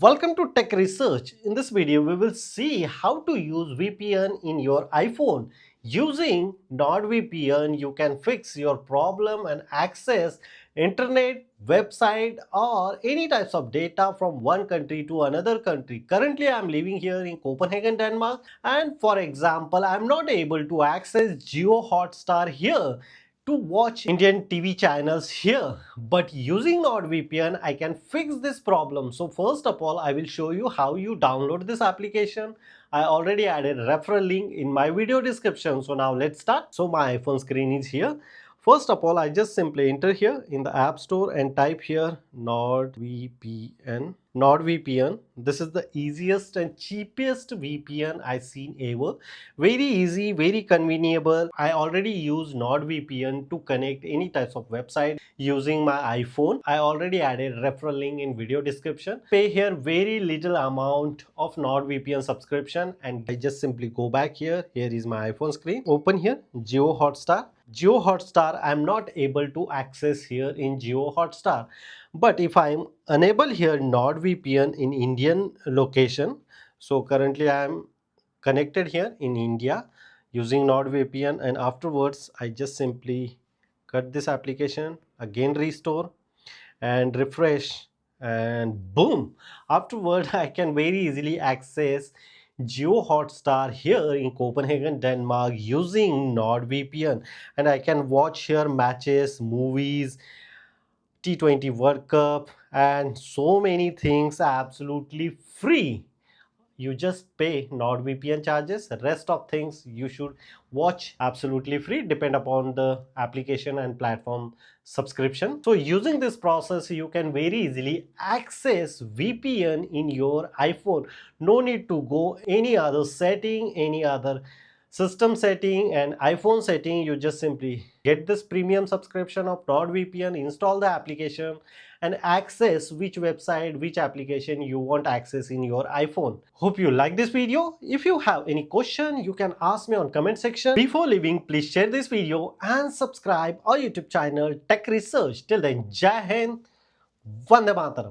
Welcome to Tech Research. In this video, we will see how to use VPN in your iPhone. Using NordVPN, you can fix your problem and access internet, website or any types of data from one country to another country. Currently, I am living here in Copenhagen, Denmark, and for example, I am not able to access Geo Hotstar here to watch Indian TV channels here, but using NordVPN I can fix this problem. So first of all, I will show you how you download this application. I already added referral link in my video description. So now let's start. So my iPhone screen is here. First of all, I just simply enter here in the App Store and type here NordVPN. NordVPN. This is the easiest and cheapest VPN I've seen ever. Very easy, very conveniable. I already use NordVPN to connect any types of website using my iPhone. I already added referral link in video description. Pay here very little amount of NordVPN subscription and I just simply go back here. Here is my iPhone screen. Open here Geo Hotstar. Geo Hotstar I'm not able to access here in Geo Hotstar, but if I'm unable here NordVPN in Indian location, so currently I am connected here in India using NordVPN, and afterwards I just simply cut this application, again restore and refresh, and boom, afterward I can very easily access Geo Hotstar here in Copenhagen, Denmark using NordVPN, and I can watch here matches, movies, T20 World Cup and so many things absolutely free. You just pay NordVPN charges. The rest of things you should watch absolutely free, depend upon the application and platform subscription. So using this process, you can very easily access VPN in your iPhone. No need to go any other setting, any other system setting and iPhone setting. You just simply get this premium subscription of NordVPN, install the application and access which website, which application you want access in your iPhone. Hope you like this video. If you have any question, you can ask me on comment section. Before leaving, please share this video and subscribe our YouTube channel Tech Research. Till then, Jai Hind, Vande Mataram.